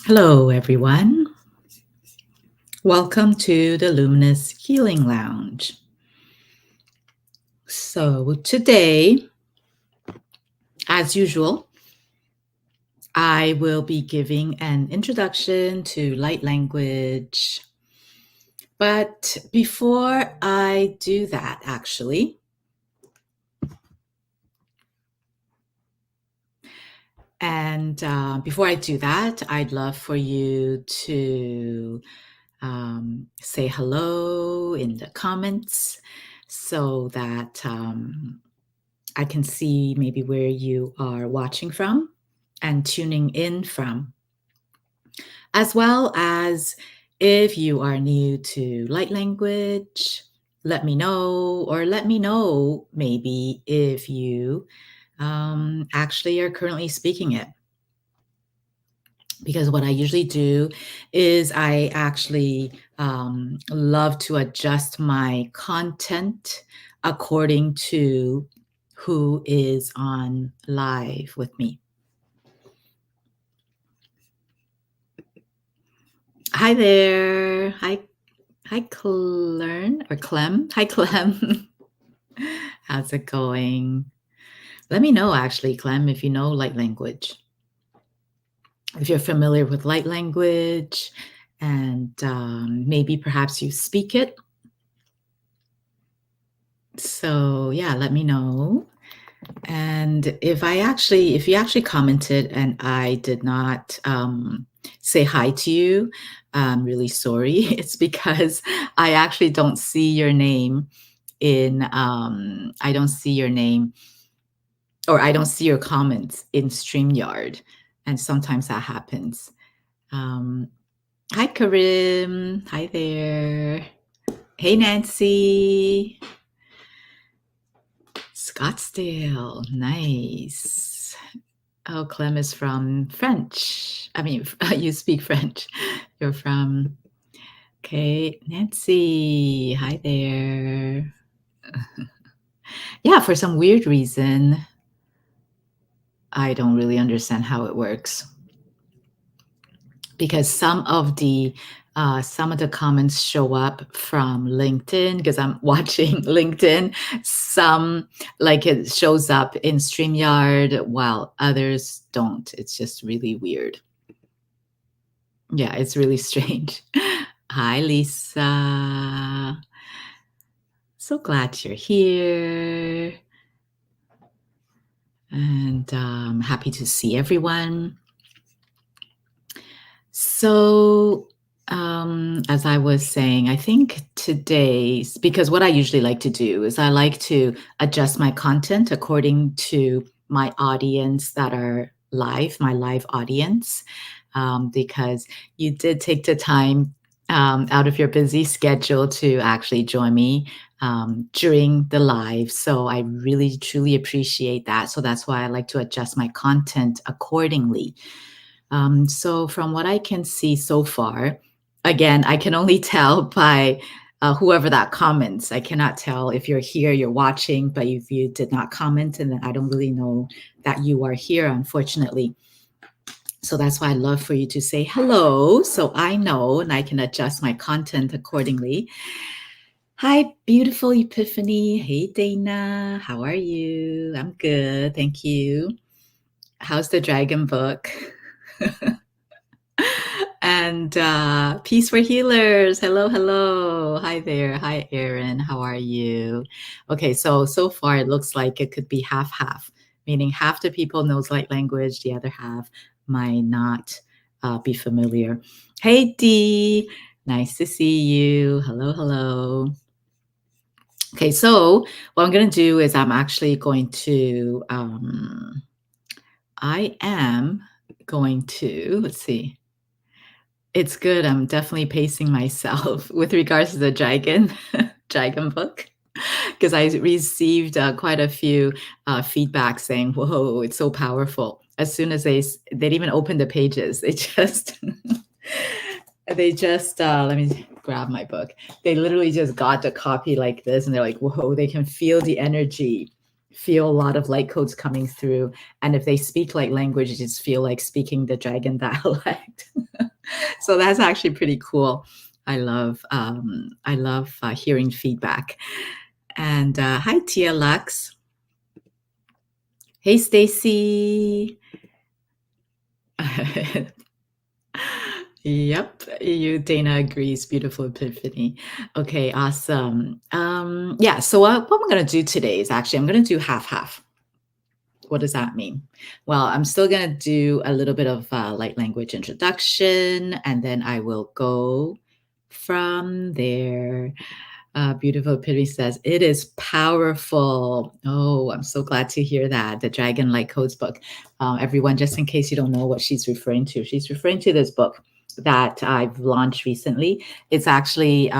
Hello, everyone. Welcome to the Luminous Healing Lounge. So, today, as usual, I will be giving an introduction to light language. But before I do that, before I do that, I'd love for you to say hello in the comments so that I can see maybe where you are watching from and tuning in from, as well as if you are new to light language, let me know, or let me know maybe if you actually are currently speaking it. Because what I usually do is I actually love to adjust my content according to who is on live with me. Hi there. Hi, Clem. Hi, Clem. How's it going? Let me know, actually, Clem, if you know light language. If you're familiar with light language and maybe perhaps you speak it. So, yeah, let me know. And if you actually commented and I did not say hi to you, I'm really sorry. It's because I actually don't see your name I don't see your name, or I don't see your comments in StreamYard. And sometimes that happens. Hi, Karim. Hi there. Hey, Nancy. Scottsdale. Nice. Oh, Clem is from French. I mean, you speak French. You're from, okay, Nancy. Hi there. Yeah, for some weird reason, I don't really understand how it works. Because some of the comments show up from LinkedIn because I'm watching LinkedIn. Some, like, it shows up in StreamYard while others don't. It's just really weird. Yeah, it's really strange. Hi, Lisa. So glad you're here. And happy to see everyone. So, as I was saying, I think today's, because what I usually like to do is I like to adjust my content according to my audience that are live, my live audience, because you did take the time out of your busy schedule to actually join me during the live. So I really, truly appreciate that. So that's why I like to adjust my content accordingly. So from what I can see so far, again, I can only tell by whoever that comments. I cannot tell if you're here, you're watching, but if you did not comment, and then I don't really know that you are here, unfortunately. So that's why I love for you to say hello, so I know and I can adjust my content accordingly. Hi, beautiful Epiphany. Hey, Dana. How are you? I'm good. Thank you. How's the dragon book? And Peace for Healers. Hello, hello. Hi there. Hi, Erin. How are you? Okay, so far it looks like it could be half-half, meaning half the people knows light language, the other half might not be familiar. Hey, Dee. Nice to see you. Hello, hello. Okay, so what I'm going to do is I'm actually going to, let's see. It's good. I'm definitely pacing myself with regards to the dragon book, because I received quite a few feedback saying, "Whoa, it's so powerful." As soon as they didn't even open the pages, they just let me grab my book. They literally just got the copy like this, and they're like, "Whoa!" They can feel the energy feel a lot of light codes coming through. And if they speak light language, you just feel like speaking the dragon dialect. So that's actually pretty cool. I love hearing feedback. And hi, Tia Lux. Hey, Stacy. Yep, you Dana agrees. Beautiful epiphany. Okay, awesome. Yeah, so what I'm going to do today is actually I'm going to do half half. What does that mean? Well, I'm still going to do a little bit of light language introduction, and then I will go from there. Beautiful Epiphany says, it is powerful. Oh, I'm so glad to hear that. The Dragon Light Codes book. Everyone, just in case you don't know what she's referring to, she's referring to this book that I've launched recently. It's actually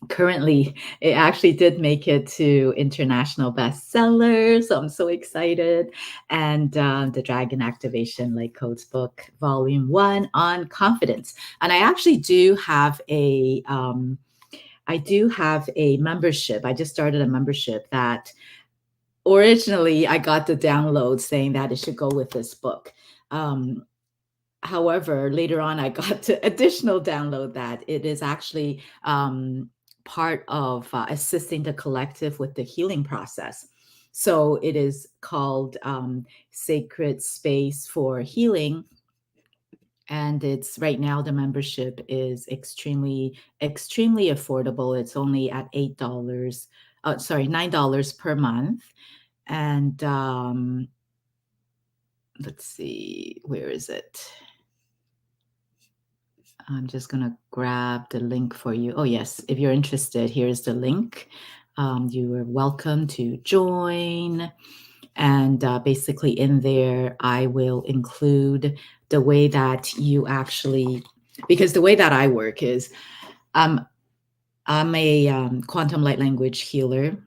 currently, it actually did make it to international bestseller. So I'm so excited. And the Dragon Activation Light Codes book, volume 1 on confidence. And I actually do have a membership. I just started a membership that originally I got the download saying that it should go with this book. However, later on, I got to additional download that it is actually part of assisting the collective with the healing process. So it is called Sacred Space for Healing. And it's right now the membership is extremely affordable. It's only at $8. Sorry, $9 per month. And let's see, where is it? I'm just going to grab the link for you. Oh, yes. If you're interested, here's the link. You are welcome to join. And basically in there, I will include the way that you actually, because the way that I work is I'm a quantum light language healer,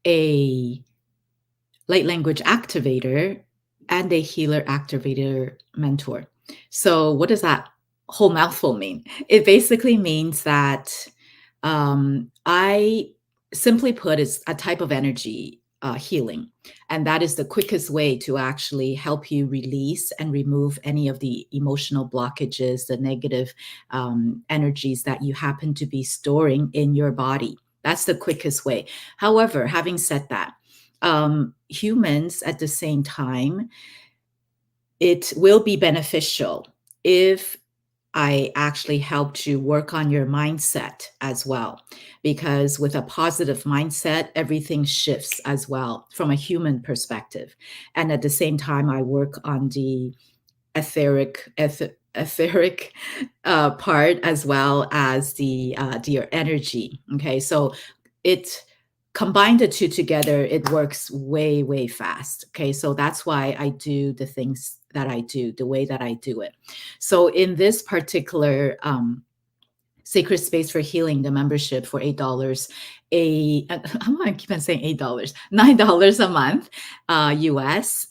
a light language activator, and a healer activator mentor. So what does that whole mouthful mean? It basically means that I simply put is a type of energy healing. And that is the quickest way to actually help you release and remove any of the emotional blockages, the negative energies that you happen to be storing in your body. That's the quickest way. However, having said that, humans at the same time, it will be beneficial if I actually helped you work on your mindset as well, because with a positive mindset, everything shifts as well from a human perspective. And at the same time, I work on the etheric part as well as the your energy. Okay, so it combine the two together, it works way fast. Okay, so that's why I do the things that I do the way that I do it. So in this particular Sacred Space for Healing, the membership for $8, I'm gonna keep on saying $8, $9 a month, US.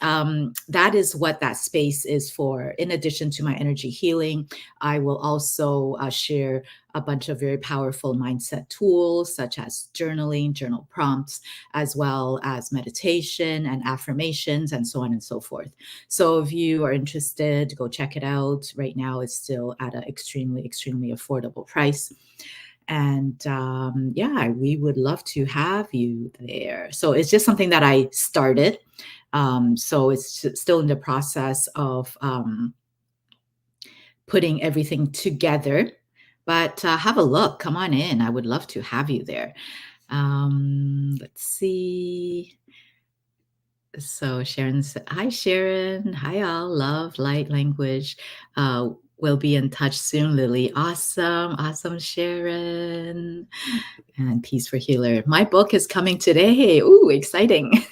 That is what that space is for. In addition to my energy healing, I will also share a bunch of very powerful mindset tools such as journaling, journal prompts, as well as meditation and affirmations, and so on and so forth. So if you are interested, go check it out. Right now, it's still at an extremely affordable price. And yeah, we would love to have you there. So it's just something that I started. So it's still in the process of putting everything together. But have a look. Come on in. I would love to have you there. Let's see. So Sharon said, hi, Sharon. Hi, all. Love, light language. We'll be in touch soon, Lily. Awesome, Sharon. And Peace for Healer. My book is coming today. Ooh, exciting.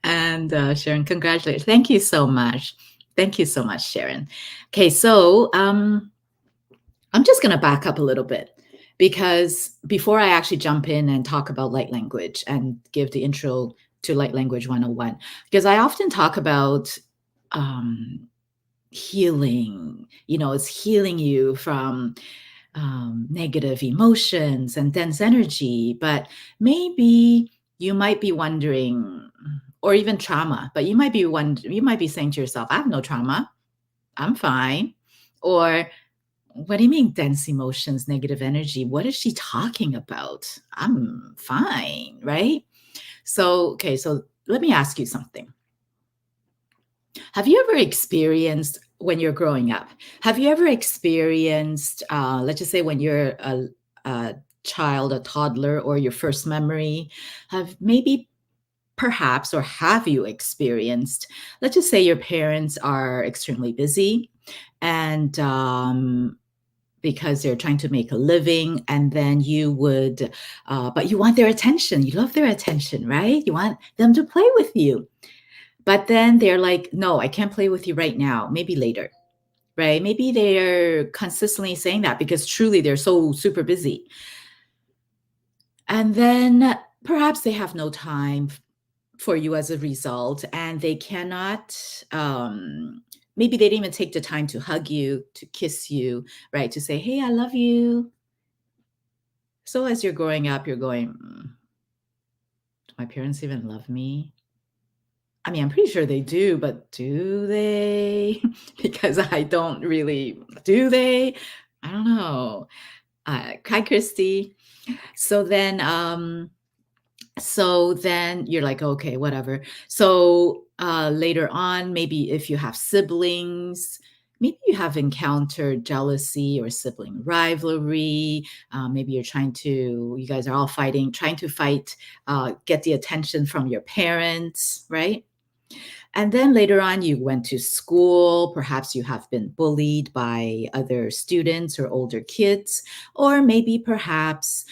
And Sharon, congratulations. Thank you so much. Thank you so much, Sharon. Okay, so I'm just going to back up a little bit, because before I actually jump in and talk about light language and give the intro to Light Language 101, because I often talk about healing, it's healing you from negative emotions and dense energy. But maybe you might be wondering, or even trauma, but you might be saying to yourself, I have no trauma. I'm fine. Or what do you mean dense emotions, negative energy? What is she talking about? I'm fine, right? So, okay, so let me ask you something. Have you ever experienced when you're growing up? Have you ever experienced, let's just say, when you're a child, a toddler, or your first memory? Have maybe, perhaps, or have you experienced? Let's just say your parents are extremely busy, and because they're trying to make a living, and then you would, but you want their attention. You love their attention, right? You want them to play with you. But then they're like, "No, I can't play with you right now, maybe later," right? Maybe they're consistently saying that because truly they're so super busy. And then perhaps they have no time for you as a result, and they cannot, maybe they didn't even take the time to hug you, to kiss you, right? To say, "Hey, I love you." So as you're growing up, you're going, "Do my parents even love me?" I mean, I'm pretty sure they do, but do they? Because I don't really, do they? I don't know. Hi, Christy. So then, you're like, okay, whatever. So later on, maybe if you have siblings, maybe you have encountered jealousy or sibling rivalry. Maybe you guys are all fighting, trying to fight, get the attention from your parents, right? And then later on, you went to school. Perhaps you have been bullied by other students or older kids, or maybe perhaps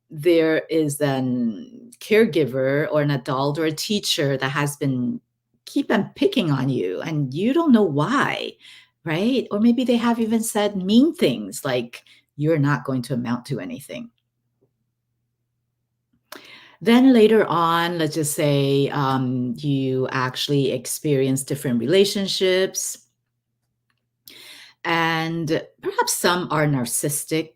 there is an caregiver or an adult or a teacher that has been keep on picking on you, and you don't know why, right? Or maybe they have even said mean things like you're not going to amount to anything. Then later on, let's just say you actually experience different relationships, and perhaps some are narcissistic,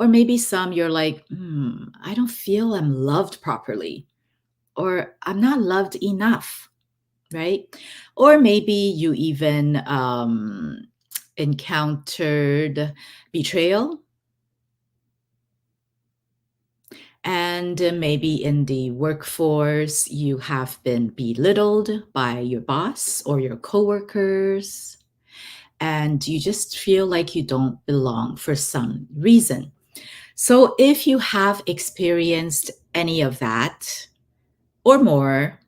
or maybe some you're like, I don't feel I'm loved properly, or I'm not loved enough, right? Or maybe you even encountered betrayal. And maybe in the workforce, you have been belittled by your boss or your coworkers, and you just feel like you don't belong for some reason. So, if you have experienced any of that or more,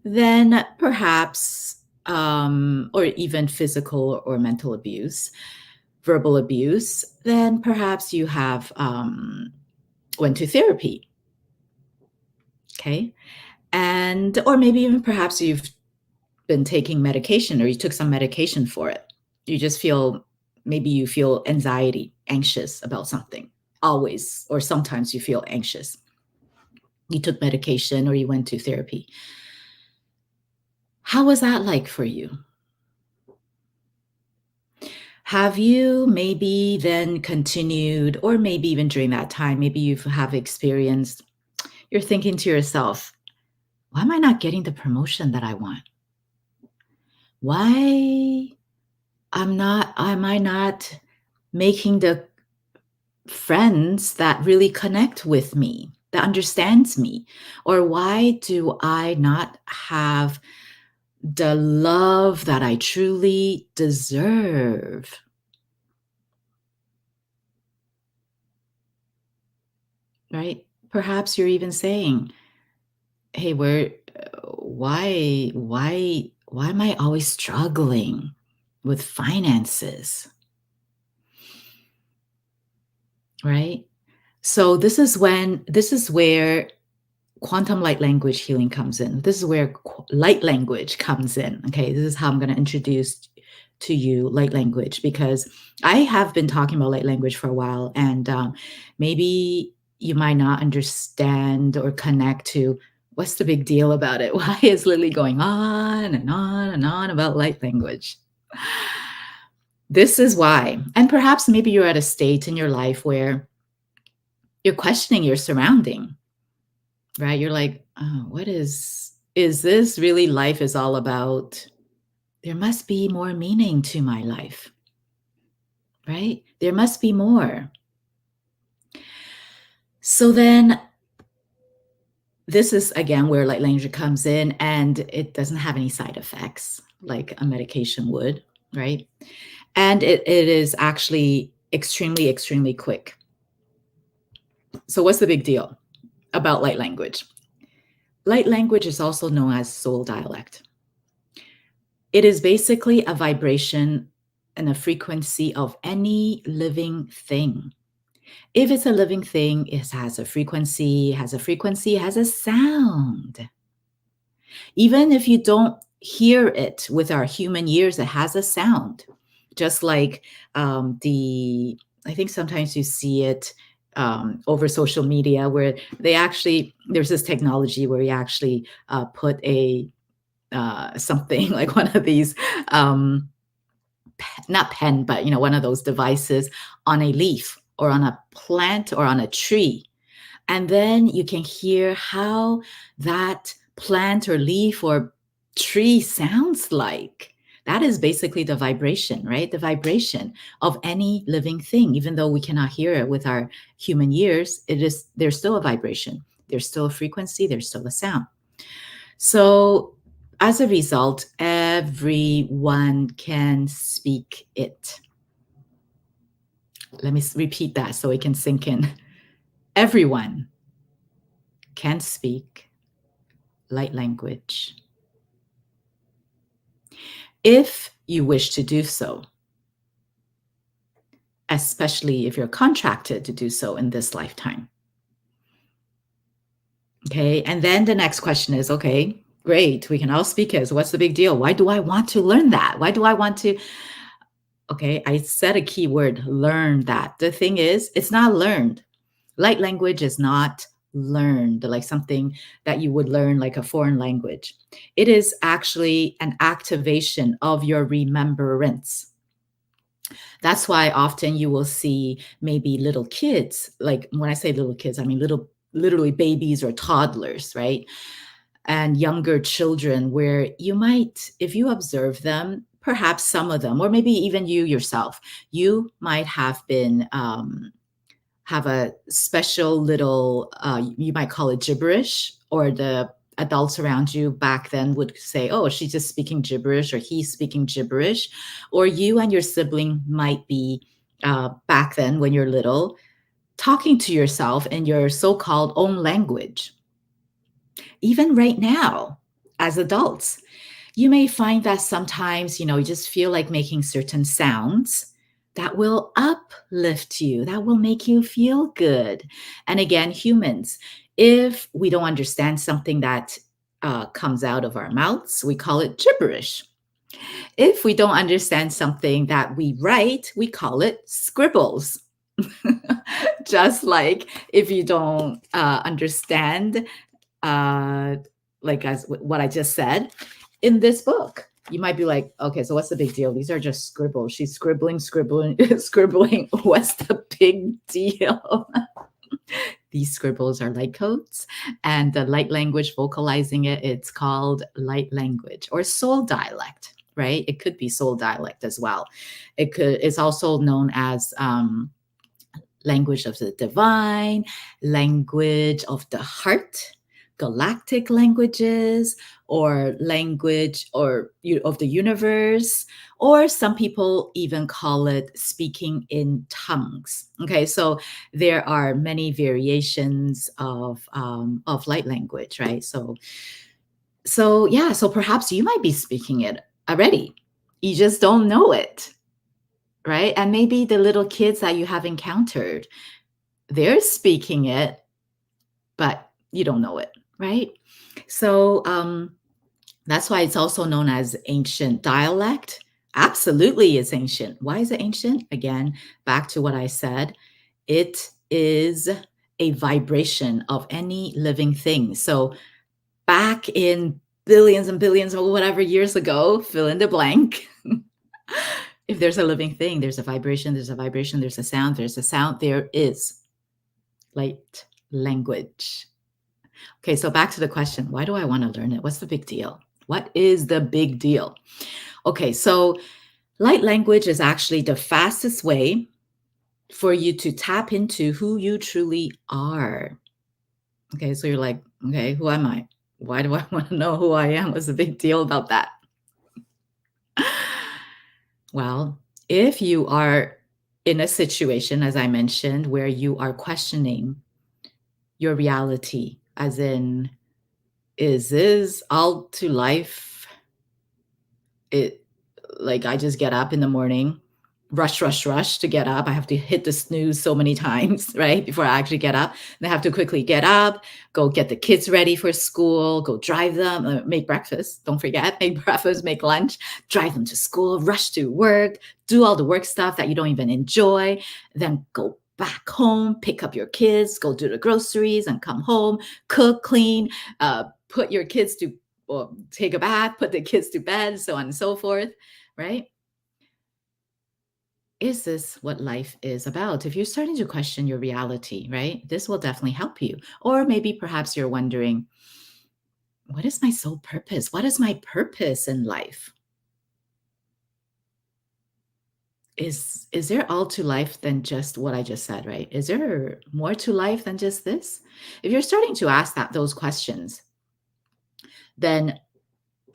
then perhaps, or even physical or mental abuse, verbal abuse, then perhaps you have went to therapy. Okay. And or maybe even perhaps you've been taking medication, or you took some medication for it. You just feel, maybe you feel anxiety, anxious about something always, or sometimes you feel anxious. You took medication or you went to therapy. How was that like for you? Have you maybe then continued, or maybe even during that time, maybe you have experienced, you're thinking to yourself, why am I not getting the promotion that I want? Why am I not making the friends that really connect with me, that understands me? Or why do I not have the love that I truly deserve? Right? Perhaps you're even saying, "Hey, why am I always struggling with finances?" Right? So this is where quantum light language healing comes in. This is where light language comes in. Okay, this is how I'm going to introduce to you light language, because I have been talking about light language for a while, and maybe you might not understand or connect to what's the big deal about it. Why is Lily going on and on and on about light language? This is why. And perhaps maybe you're at a state in your life where you're questioning your surrounding, right? You're like, oh, is this really life is all about? There must be more meaning to my life, right? There must be more. So then this is again where light language comes in, and it doesn't have any side effects like a medication would, right? And it is actually extremely, extremely quick. So what's the big deal about light language? Light language is also known as soul dialect. It is basically a vibration and a frequency of any living thing. If it's a living thing, it has a frequency, has a sound. Even if you don't hear it with our human ears, it has a sound. Just like I think sometimes you see it over social media where there's this technology where you actually put something like one of these, not pen, but one of those devices on a leaf or on a plant or on a tree. And then you can hear how that plant or leaf or tree sounds like. That is basically the vibration, right? The vibration of any living thing. Even though we cannot hear it with our human ears, there's still a vibration. There's still a frequency, there's still a sound. So as a result, everyone can speak it. Let me repeat that so it can sink in. Everyone can speak light language if you wish to do so, especially if you're contracted to do so in this lifetime. Okay, and then the next question is, okay, great, we can all speak it. So what's the big deal? Why do I want to learn that? Why do I want to? Okay, I said a key word, learn that. The thing is, it's not learned. Light language is not learned like something that you would learn like a foreign language. It is actually an activation of your remembrance. That's why often you will see maybe little kids, like when I say little kids, I mean literally babies or toddlers, right? And younger children, where you might, if you observe them, perhaps some of them, or maybe even you yourself, you might have a special little, you might call it gibberish, or the adults around you back then would say, oh, she's just speaking gibberish, or he's speaking gibberish. Or you and your sibling might be, back then when you're little, talking to yourself in your so-called own language. Even right now, as adults, you may find that sometimes, you just feel like making certain sounds that will uplift you, that will make you feel good. And again, humans, if we don't understand something that comes out of our mouths, we call it gibberish. If we don't understand something that we write, we call it scribbles. Just like if you don't understand, uh, like as what I just said, in this book, you might be like, okay, so what's the big deal? These are just scribbles. She's scribbling, scribbling. What's the big deal? These scribbles are light codes, and the light language vocalizing it, it's called light language or soul dialect, right? It could be soul dialect as well. It's also known as language of the divine, language of the heart, galactic languages, or language of the universe, or some people even call it speaking in tongues. Okay, so there are many variations of light language, right? So yeah, so perhaps you might be speaking it already. You just don't know it, right? And maybe the little kids that you have encountered, they're speaking it, but you don't know it, right? So that's why it's also known as ancient dialect. Absolutely, it's ancient. Why is it ancient? Again, back to what I said, it is a vibration of any living thing. So back in billions and billions or whatever years ago, fill in the blank, If there's a living thing, there's a vibration, there's a vibration, there's a sound, there's a sound, there is light language. Okay, so back to the question, why do I want to learn it? What's the big deal? What is the big deal? Okay, so light language is actually the fastest way for you to tap into who you truly are. Okay, so you're like, okay, who am I? Why do I want to know who I am? What's the big deal about that? Well, if you are in a situation, as I mentioned, where you are questioning your reality, as in, is this all to life? It like I just get up in the morning, rush, rush, rush to get up. I have to hit the snooze so many times, right? Before I actually get up. And I have to quickly get up, go get the kids ready for school, go drive them, make breakfast. Don't forget, make breakfast, make lunch, drive them to school, rush to work, do all the work stuff that you don't even enjoy, then go back home, pick up your kids, go do the groceries and come home, cook, clean, put your kids to or take a bath, put the kids to bed, so on and so forth, right? Is this what life is about? If you're starting to question your reality, right, this will definitely help you. Or maybe perhaps you're wondering, what is my sole purpose? What is my purpose in life? Is there all to life than just what I just said, right? Is there more to life than just this? If you're starting to ask those questions, then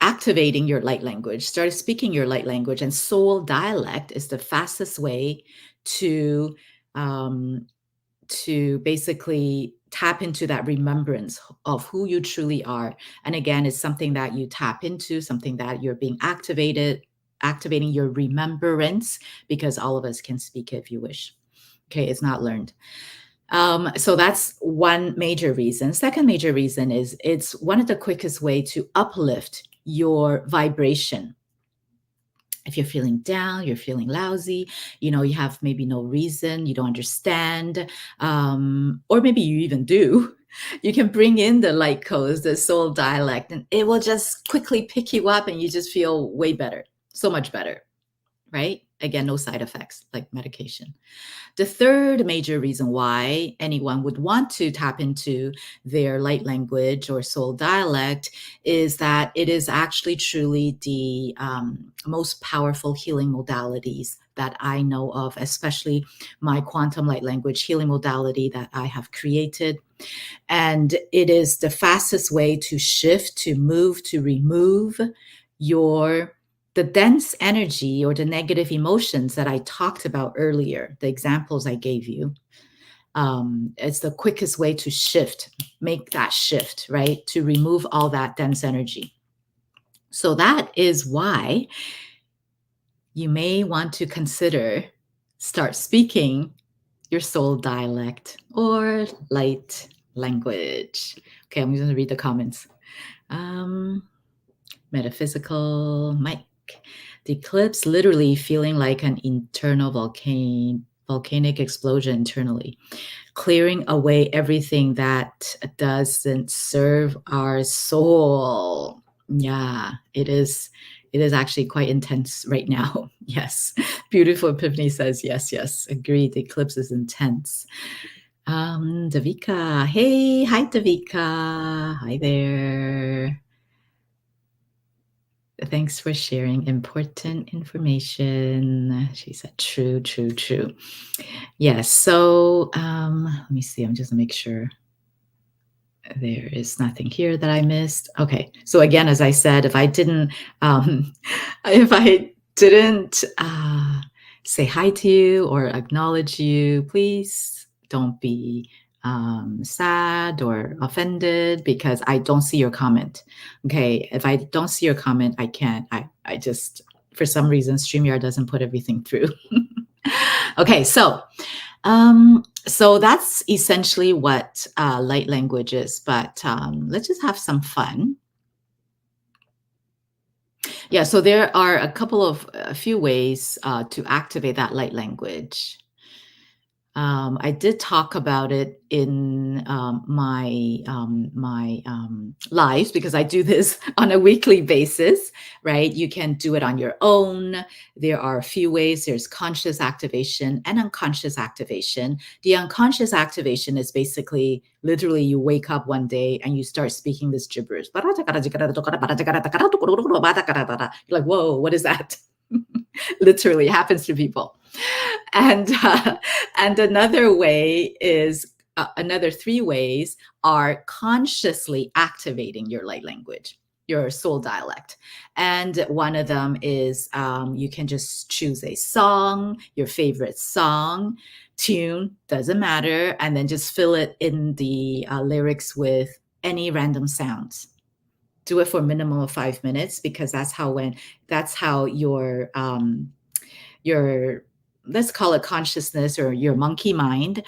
activating your light language, start speaking your light language, and soul dialect is the fastest way to um, to basically tap into that remembrance of who you truly are. And again, it's something that you tap into, something that you're being activating your remembrance, because all of us can speak if you wish. Okay, it's not learned. So that's one major reason. Second major reason is it's one of the quickest way to uplift your vibration. If you're feeling down, you're feeling lousy, you have maybe no reason, you don't understand, or maybe you even do, you can bring in the light codes, the soul dialect, and it will just quickly pick you up and you just feel way better, so much better, right? Again, no side effects like medication. The third major reason why anyone would want to tap into their light language or soul dialect is that it is actually truly the most powerful healing modalities that I know of, especially my quantum light language healing modality that I have created. And it is the fastest way to shift, to move, to remove your the dense energy or the negative emotions that I talked about earlier, the examples I gave you. It's the quickest way to shift, make that shift, right? To remove all that dense energy. So that is why you may want to consider start speaking your soul dialect or light language. Okay, I'm going to read the comments. Um, Metaphysical Mike. The eclipse literally feeling like an internal volcanic explosion internally, clearing away everything that doesn't serve our soul. Yeah, it is. It is actually quite intense right now. Yes. Beautiful Epiphany says, yes, yes, agreed. The eclipse is intense. Davika. Hey, hi, Davika. Hi there. Thanks for sharing important information. She said, true, true, true. Yes. So let me see. I'm just gonna make sure there is nothing here that I missed. Okay. So again, as I said, if I didn't, if I didn't say hi to you or acknowledge you, please don't be sad or offended because I don't see your comment. Okay. If I don't see your comment, I can't. I just, for some reason, StreamYard doesn't put everything through. Okay. So that's essentially what light language is, but let's just have some fun. Yeah, so there are a few ways to activate that light language. I did talk about it in my lives because I do this on a weekly basis, right? You can do it on your own. There are a few ways. There's conscious activation and unconscious activation. The unconscious activation is basically literally you wake up one day and you start speaking this gibberish. You're like, whoa, what is that? Literally happens to people. And and another way is another three ways are consciously activating your light language, your soul dialect. And one of them is you can just choose a song, your favorite song, tune, doesn't matter, and then just fill it in the lyrics with any random sounds. Do it for a minimum of 5 minutes because that's how your let's call it consciousness or your monkey mind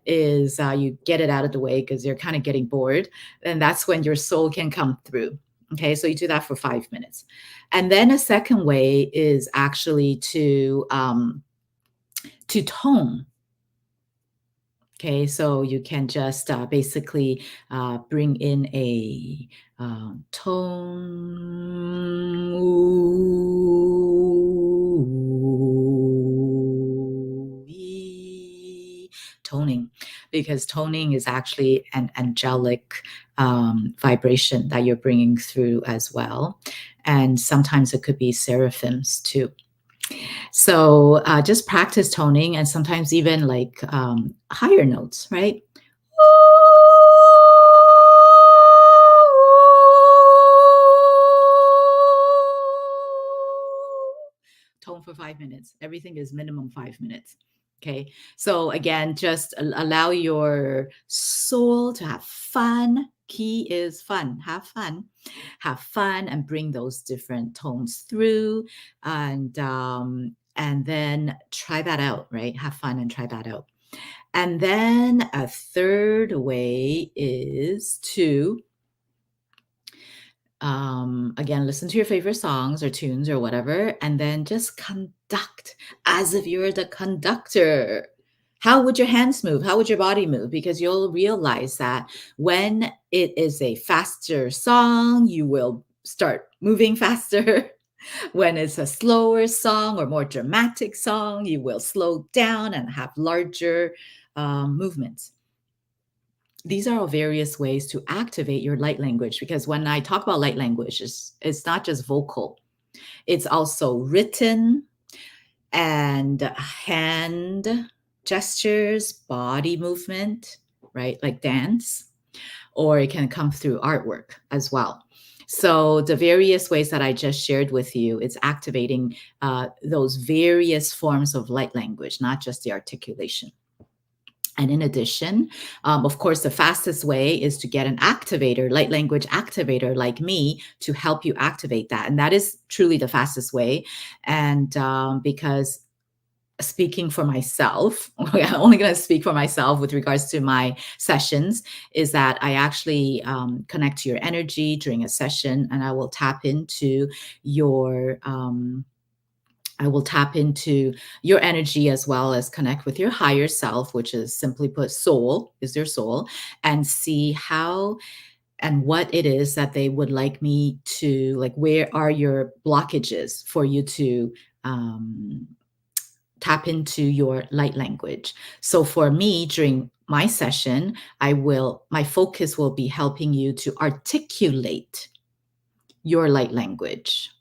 is you get it out of the way because you're kind of getting bored, and that's when your soul can come through. Okay, so you do that for 5 minutes, and then a second way is actually to tone. Okay, so you can just basically bring in a tone. Toning, because toning is actually an angelic vibration that you're bringing through as well. And sometimes it could be seraphims too. So just practice toning and sometimes even like higher notes, right? Tone for 5 minutes. Everything is minimum 5 minutes. Okay. So again, just allow your soul to have fun. Key is fun. Have fun. Have fun and bring those different tones through. And then try that out, right? Have fun and try that out. And then a third way is to again, listen to your favorite songs or tunes or whatever, and then just conduct as if you're the conductor. How would your hands move? How would your body move? Because you'll realize that when it is a faster song, you will start moving faster. When it's a slower song or more dramatic song, you will slow down and have larger movements. These are all various ways to activate your light language because when I talk about light language, it's not just vocal, it's also written and hand gestures, body movement, right? Like dance, or it can come through artwork as well. So the various ways that I just shared with you, it's activating those various forms of light language, not just the articulation. And in addition, of course, the fastest way is to get an activator, light language activator like me, to help you activate that. And that is truly the fastest way. And because speaking for myself, I'm only going to speak for myself with regards to my sessions, is that I actually connect to your energy during a session and I will tap into your energy as well as connect with your higher self, which is simply put, soul is your soul, and see how and what it is that they would like me to, like, where are your blockages for you to tap into your light language. So for me, during my session, my focus will be helping you to articulate your light language.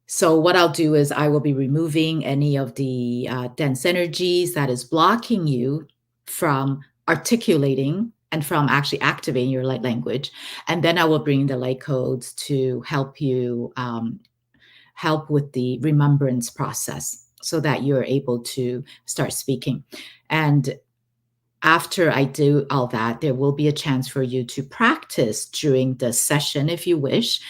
So what I'll do is I will be removing any of the dense energies that is blocking you from articulating and from actually activating your light language. And then I will bring the light codes to help you help with the remembrance process so that you're able to start speaking. And after I do all that, there will be a chance for you to practice during the session if you wish,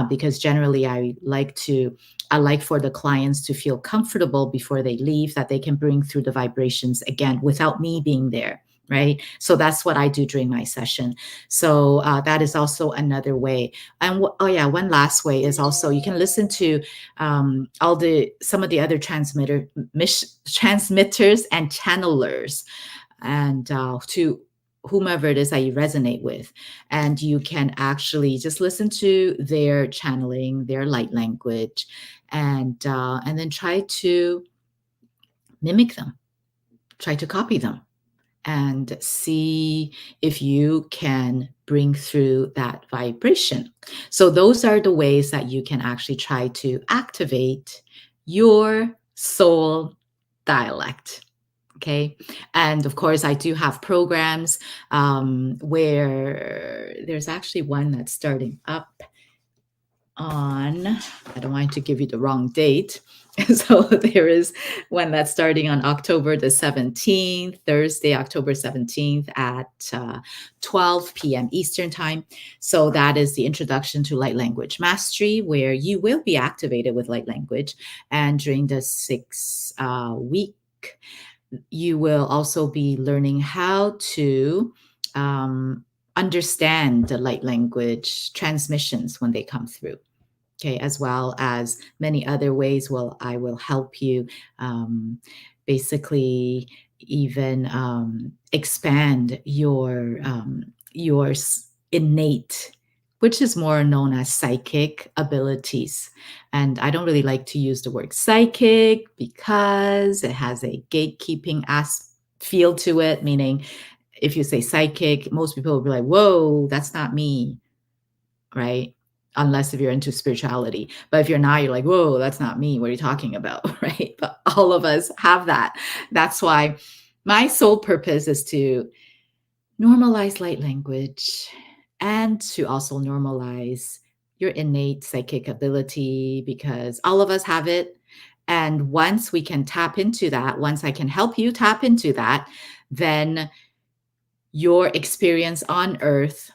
because generally I like for the clients to feel comfortable before they leave, that they can bring through the vibrations again without me being there. right? So that's what I do during my session. So that is also another way. And oh yeah, one last way is also you can listen to all the some of the other transmitters and channelers, and to whomever it is that you resonate with, and you can actually just listen to their channeling, their light language, and then try to mimic them, try to copy them, and see if you can bring through that vibration. So, those are the ways that you can actually try to activate your soul dialect. Okay. And of course, I do have programs where there's actually one that's starting up on, I don't want to give you the wrong date. So there is one that's starting on October the 17th, Thursday, October 17th at 12 p.m. Eastern Time. So that is the introduction to light language mastery, where you will be activated with light language. And during the 6 week, you will also be learning how to understand the light language transmissions when they come through. Okay, as well as many other ways. Well, I will help you basically even expand your innate, which is more known as psychic abilities. And I don't really like to use the word psychic because it has a gatekeeping feel to it, meaning if you say psychic, most people will be like, whoa, that's not me, right? Unless if you're into spirituality. But if you're not, you're like, whoa, that's not me. What are you talking about? Right? But all of us have that. That's why my sole purpose is to normalize light language and to also normalize your innate psychic ability, because all of us have it. And once we can tap into that, once I can help you tap into that, then your experience on earth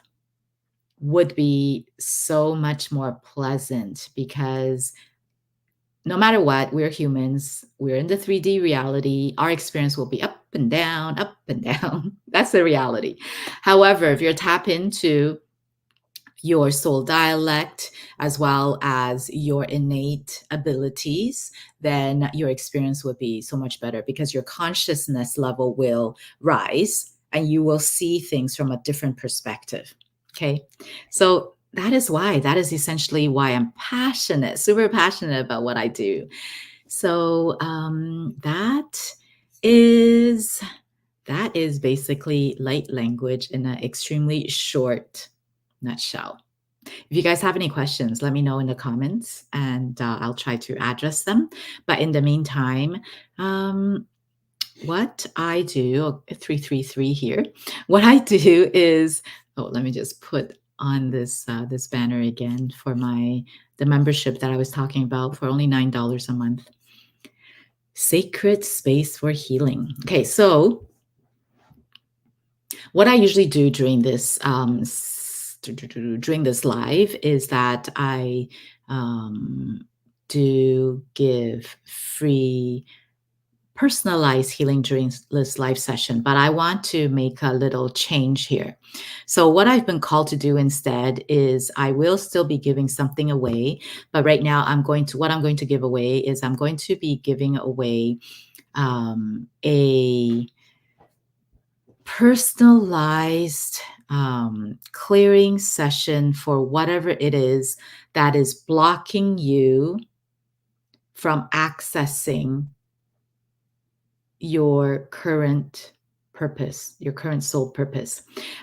would be so much more pleasant, because no matter what, we're humans, we're in the 3D reality. Our experience will be up and down, up and down. That's the reality. However, if you're tap into your soul dialect as well as your innate abilities, then your experience would be so much better, because your consciousness level will rise and you will see things from a different perspective. Okay. So that is essentially why I'm passionate, super passionate about what I do. So is that is basically light language in an extremely short nutshell. If you guys have any questions, let me know in the comments, and I'll try to address them. But in the meantime, what I do, 333 here, what I do is, let me just put on this banner again for the membership that I was talking about for only $9 a month. Sacred space for healing. Okay, so what I usually do during this live is that I do give free personalized healing during this live session, but I want to make a little change here. So what I've been called to do instead is I will still be giving something away, but right now what I'm going to give away is I'm going to be giving away a personalized clearing session for whatever it is that is blocking you from accessing your current purpose, your current soul purpose.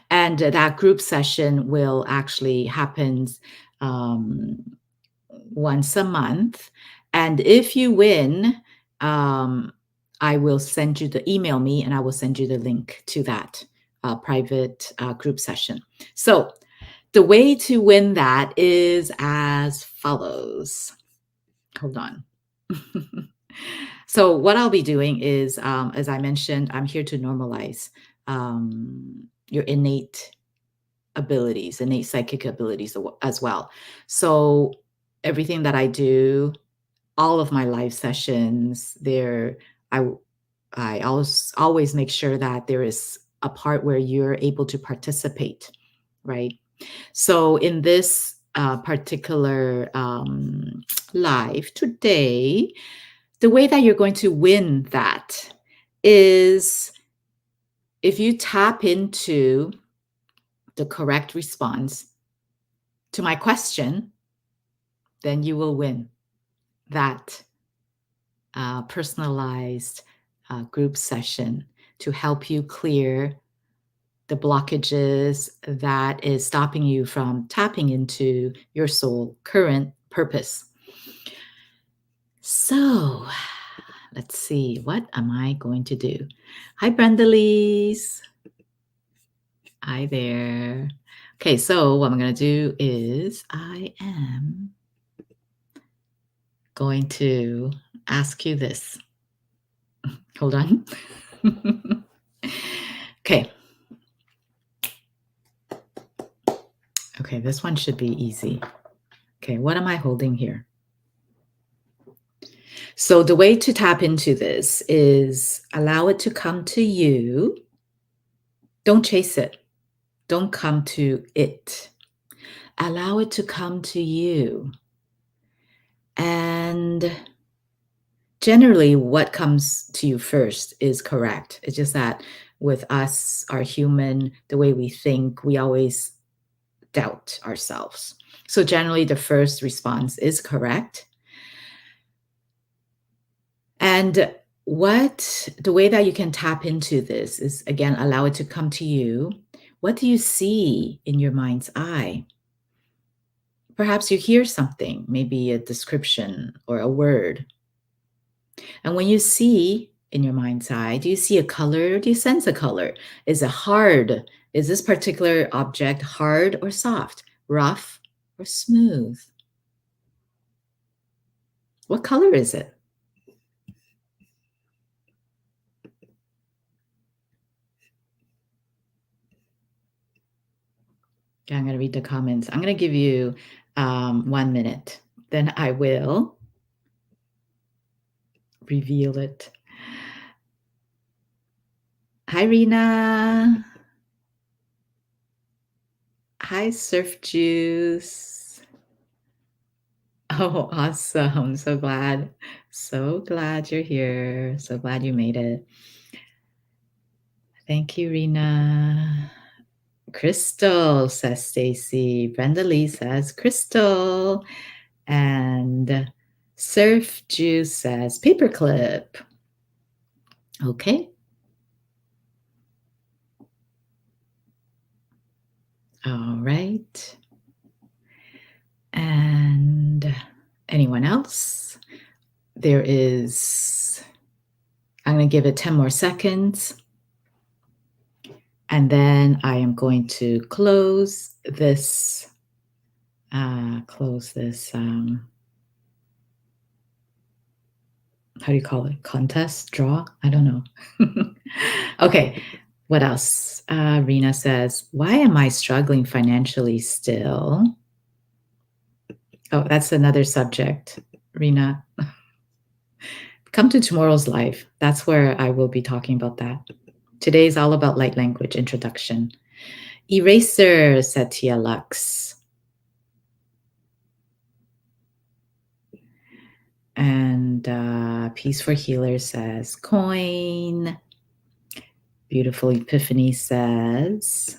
And that group session will actually happen once a month. And if you win, I will send you email me and I will send you the link to that private group session. So the way to win that is as follows. Hold on. So what I'll be doing is, as I mentioned, I'm here to normalize your innate abilities, innate psychic abilities as well. So everything that I do, all of my live sessions, I always make sure that there is a part where you're able to participate, right? So in this particular live today, the way that you're going to win that is if you tap into the correct response to my question, then you will win that personalized group session to help you clear the blockages that is stopping you from tapping into your soul current purpose. So let's see, what am I going to do? Hi, Brenda Lees. Hi there. Okay, so what I'm going to do is I am going to ask you this. Hold on. Okay. Okay, this one should be easy. Okay, what am I holding here? So the way to tap into this is allow it to come to you. Don't chase it. Don't come to it. Allow it to come to you. And generally, what comes to you first is correct. It's just that with us, our human, the way we think, we always doubt ourselves. So generally, the first response is correct. And the way that you can tap into this is, again, allow it to come to you. What do you see in your mind's eye? Perhaps you hear something, maybe a description or a word. And when you see in your mind's eye, do you see a color or do you sense a color? Is it hard? Is this particular object hard or soft, rough or smooth? What color is it? Okay, I'm going to read the comments. I'm going to give you 1 minute. Then I will reveal it. Hi, Rena. Hi, Surf Juice. Oh, awesome. So glad. So glad you're here. So glad you made it. Thank you, Rena. Crystal, says Stacy. Brenda Lee says Crystal. And Surf Juice says paperclip. Okay. All right. And anyone else? I'm going to give it 10 more seconds. And then I am going to close this, how do you call it? Contest? Draw? I don't know. Okay, what else? Rena says, why am I struggling financially still? Oh, that's another subject, Rena. Come to tomorrow's live. That's where I will be talking about that. Today is all about light language introduction. Eraser, Satya Lux. And Peace for Healer says coin. Beautiful Epiphany says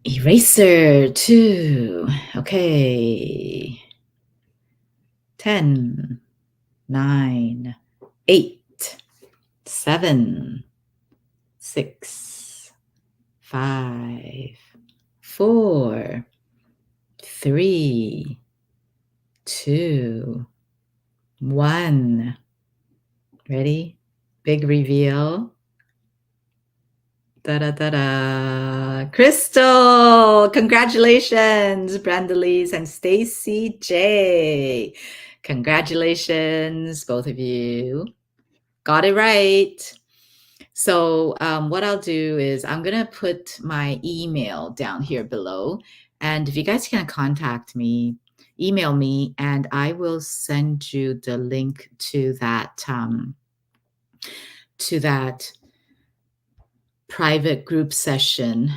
eraser 2. Okay. 10, 9, 8, 7, 6, 5, 4, 3, 2, 1. Ready? Big reveal. Da-da-da-da. Crystal, congratulations, Brandalise and Stacy J. Congratulations, both of you. Got it right. So what I'll do is I'm going to put my email down here below. And if you guys can contact me, email me, and I will send you the link to that private group session.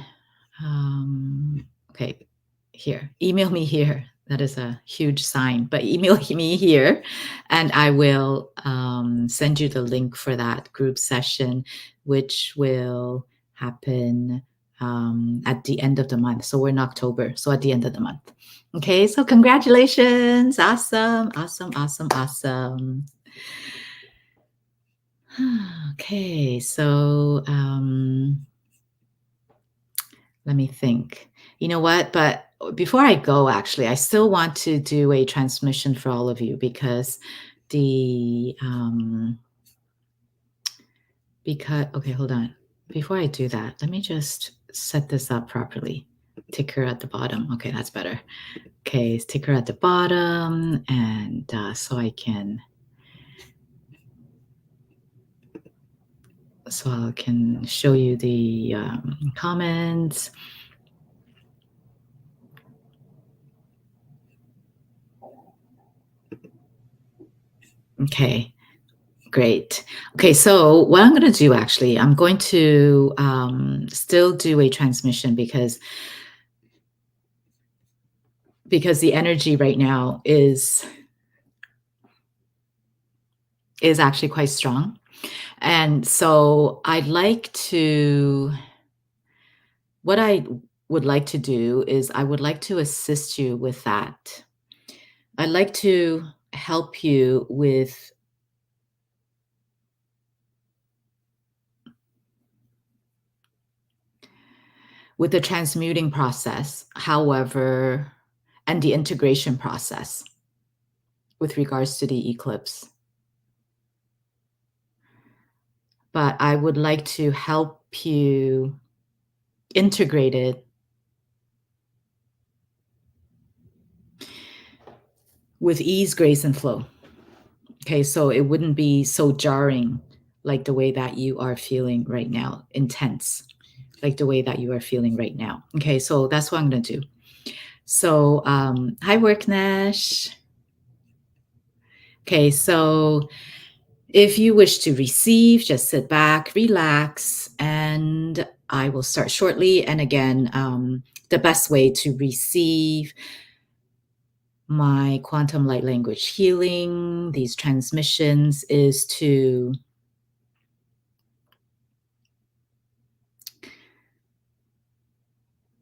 Okay, here. Email me here. That is a huge sign, but email me here and I will send you the link for that group session, which will happen at the end of the month. So we're in October, so at the end of the month. Okay, so congratulations. Awesome, awesome, awesome, awesome. Okay, so let me think. You know what? But before I go, actually, I still want to do a transmission for all of you because okay, hold on. Before I do that, let me just set this up properly. Ticker at the bottom. Okay, that's better. Okay, ticker at the bottom, and so I can show you the comments. Okay, great. Okay, so what I'm going to do, actually, I'm going to still do a transmission because the energy right now is actually quite strong. And so what I would like to do is I would like to assist you with that. I'd like to help you with the transmuting process, however, and the integration process with regards to the eclipse. But I would like to help you integrate it with ease, grace, and flow. Okay, so it wouldn't be so jarring like the way that you are feeling right now, intense, like the way that you are feeling right now. Okay, so that's what I'm going to do. So, hi, Worknesh. Okay, so if you wish to receive, just sit back, relax, and I will start shortly. And again, the best way to receive my quantum light language healing, these transmissions, is to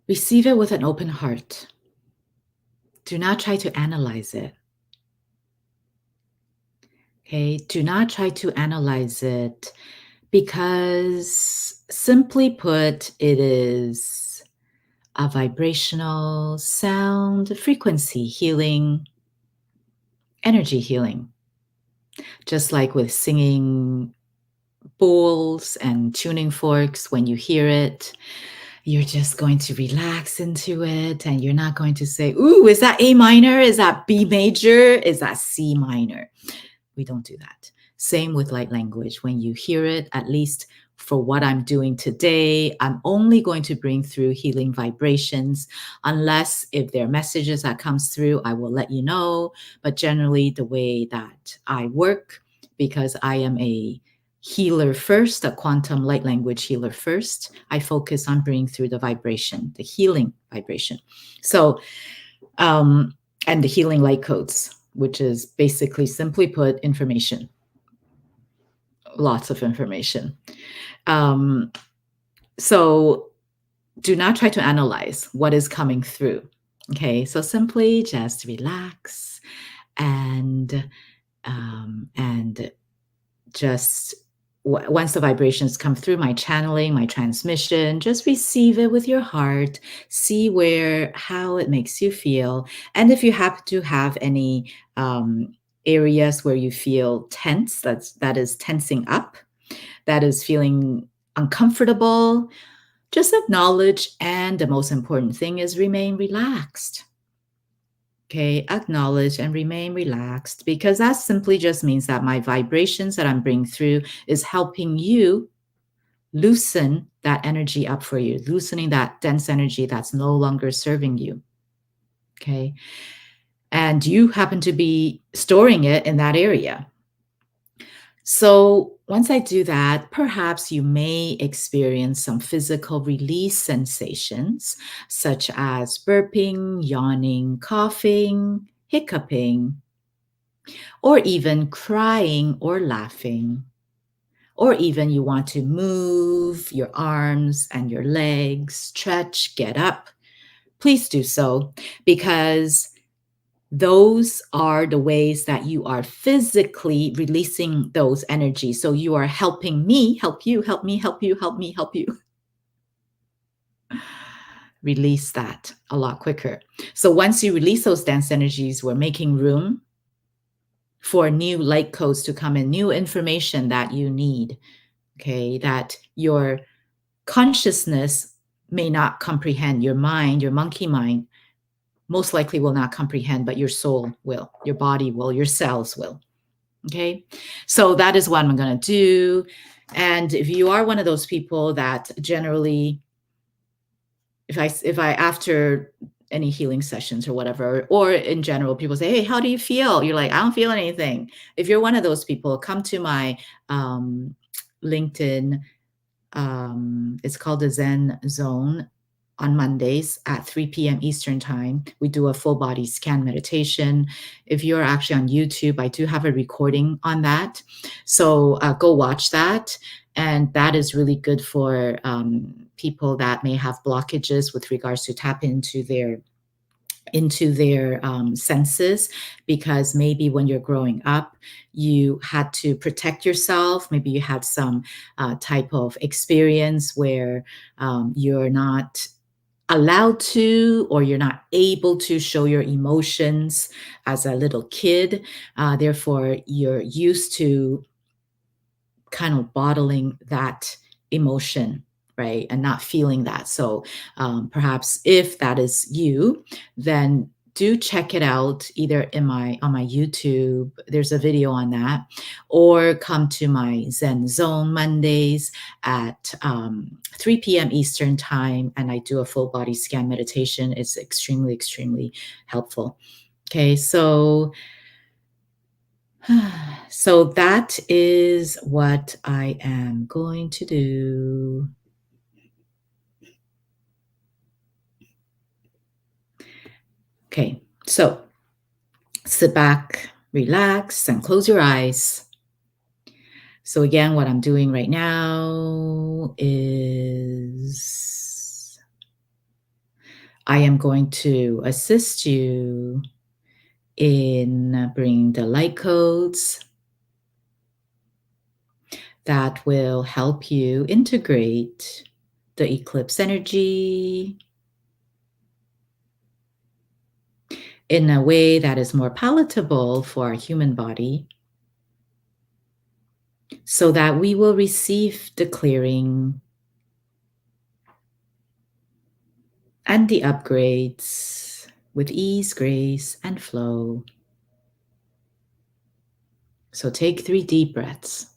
receive it with an open heart. Do not try to analyze it. Okay, do not try to analyze it because, simply put, it is a vibrational sound frequency healing, energy healing. Just like with singing bowls and tuning forks, when you hear it, you're just going to relax into it and you're not going to say, ooh, is that A minor? Is that B major? Is that C minor? We don't do that. Same with light language. When you hear it, at least for what I'm doing today, I'm only going to bring through healing vibrations, unless if there are messages that comes through, I will let you know. But generally, the way that I work, because I am a healer first, a quantum light language healer first, I focus on bringing through the vibration, the healing vibration. So, and the healing light codes, which is basically, simply put, information. Lots of information. So do not try to analyze what is coming through. Okay, so simply just relax and just once the vibrations come through, my channeling, my transmission, just receive it with your heart, see how it makes you feel. And if you happen to have any areas where you feel tense, that is tensing up, that is feeling uncomfortable, just acknowledge. And the most important thing is remain relaxed. Okay, acknowledge and remain relaxed, because that simply just means that my vibrations that I'm bringing through is helping you loosen that energy up for you, loosening that dense energy that's no longer serving you. Okay, and you happen to be storing it in that area. So once I do that, perhaps you may experience some physical release sensations, such as burping, yawning, coughing, hiccuping, or even crying or laughing. Or even you want to move your arms and your legs, stretch, get up. Please do so, because those are the ways that you are physically releasing those energies. So you are helping me help you, help me help you, help me help you release that a lot quicker. So once you release those dense energies, we're making room for new light codes to come in, new information that you need, okay, that your consciousness may not comprehend. Your mind, your monkey mind, most likely will not comprehend, but your soul will, your body will, your cells will. Okay, so that is what I'm going to do. And if you are one of those people that generally, if I after any healing sessions or whatever, or in general, people say, "Hey, how do you feel?" You're like, "I don't feel anything." If you're one of those people, come to my LinkedIn. It's called the Zen Zone on Mondays at 3 p.m. Eastern Time. We do a full body scan meditation. If you're actually on YouTube, I do have a recording on that. So go watch that. And that is really good for people that may have blockages with regards to tap into their senses, because maybe when you're growing up, you had to protect yourself. Maybe you had some type of experience where you're not allowed to, or you're not able to show your emotions as a little kid. Therefore, you're used to kind of bottling that emotion, right? And not feeling that. So perhaps if that is you, then do check it out either in my on my YouTube. There's a video on that, or come to my Zen Zone Mondays at 3 p.m. Eastern Time, and I do a full body scan meditation. It's extremely, extremely helpful. Okay, so so that is what I am going to do. Okay, so sit back, relax, and close your eyes. So again, what I'm doing right now is I am going to assist you in bringing the light codes that will help you integrate the eclipse energy in a way that is more palatable for our human body, so that we will receive the clearing and the upgrades with ease, grace, and flow. So take 3 deep breaths.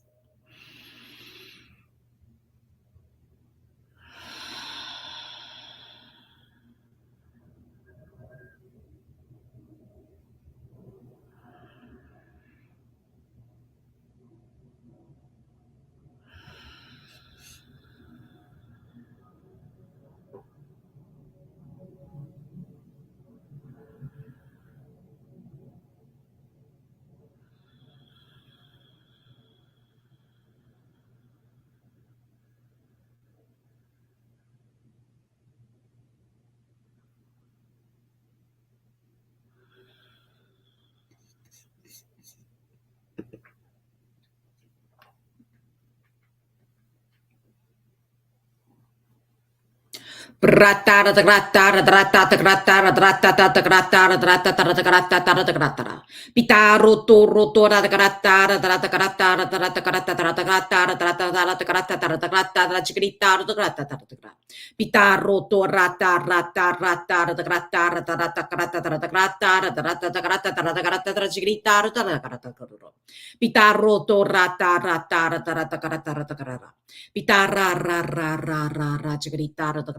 Pitarra ra ra ra ra ra chigrita ra ra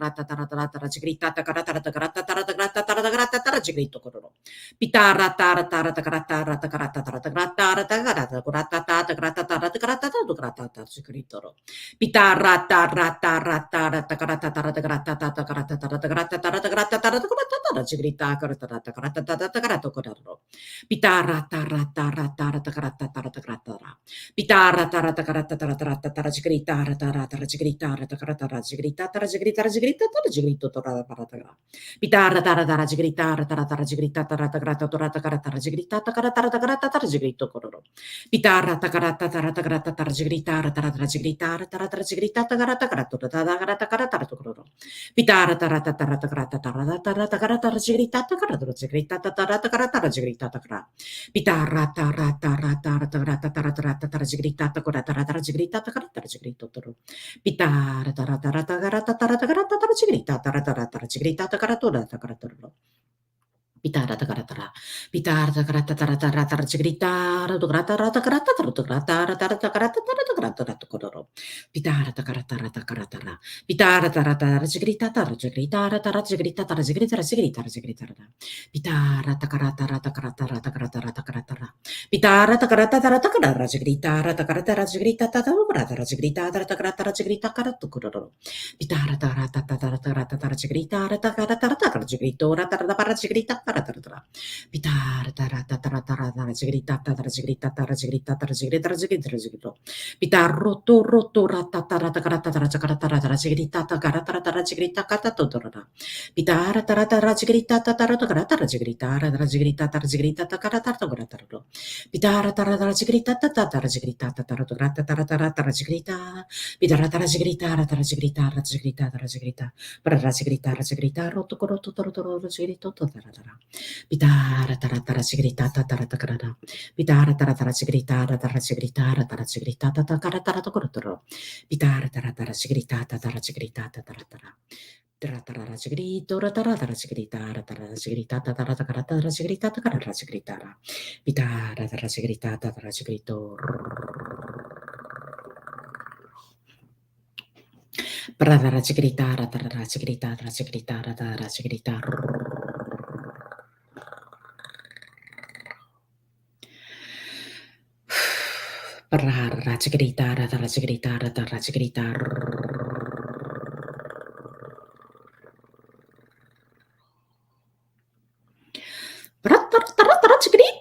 ra ra chigrita ta ra ta ra ta ra ta ra ta ra ta tara jigrito kororo. Pitara tara tara takara tara takara tara takara tara takara takara tara takara tara takara tara tara jigrito. Pitara tara tara tara takara tara takara tara takara tara takara tara takara tara takara jigrita takara tara takara tara takara takara. Pitara tara tara tara takara tara takara tara. Pitara tara takara tara tara tara jigrita tara tara jigrita takara tara jigrita tara jigrita jigrita tara jigrito tara para takara. Pitara tara tara jigrita tara tara jigrita tara takara tara takara tara jigrita takara tara takara tara jigrito kororo. Pitara takara tara takara tara jigrita tara tara jigrita tara tara jigrita takara takara tara takara tara kororo. Pitara tara tara takara tara takara tara jigrita takara tara jigrita tara takara tara jigrita takara. Pitara tara tara tara takara tara jigrita takara tara jigrita takara tara jigrito toro. Pitara tara tara takara tara jigrita tara jigrita takara takara toro. Pitara takara tara. Pitara takara tara tara tara jigrita takara tara takara tara takara tara kororo. Pitara takara tara takara tara. Pitara tara tara jigrita tara jigrita tara jigrita tara jigrita jigrita jigrita. Pitara takara tara takara tara takara tara takara tara. Pitara takara tara takara jigrita takara tara jigrita tara jigrita takara tara jigrita kara kororo. Pitara tara tara tara tara jigrita takara tara takara jigrita tara para jigrita tara tara. Pitara tara tara tara tara jigrita tara jigrita tara jigrita tara jigrita jigrita jigrita. Pitara roto roto rata tara takara tara takara tara jigrita takara tara jigrita kata tara. Pitara tara tara jigrita tara takara tara jigrita tara jigrita tara jigrita takara tara tara. Pitara tara tara jigrita tara jigrita tara tara tara tara jigrita. Pitara tara jigrita tara jigrita tara jigrita tara jigrita. Para jigrita jigrita roto roto roto roto jigrita tara tara. Pitara tara tara jigrita tara takara. Pitara tara tara jigrita tara jigrita tara jigrita takara tara tara. Pitara tara tara jigrita tara jigrita tara tara. Tara tara jigrito tara tara jigrita tara jigrita tara takara tara jigrita takara jigrita. Pitara tara jigrita tara jigrito. Para tara jigrita tara jigrita tara jigrita tara jigrita. Para jigrita tara jigrita tara jigrita. Jigrita.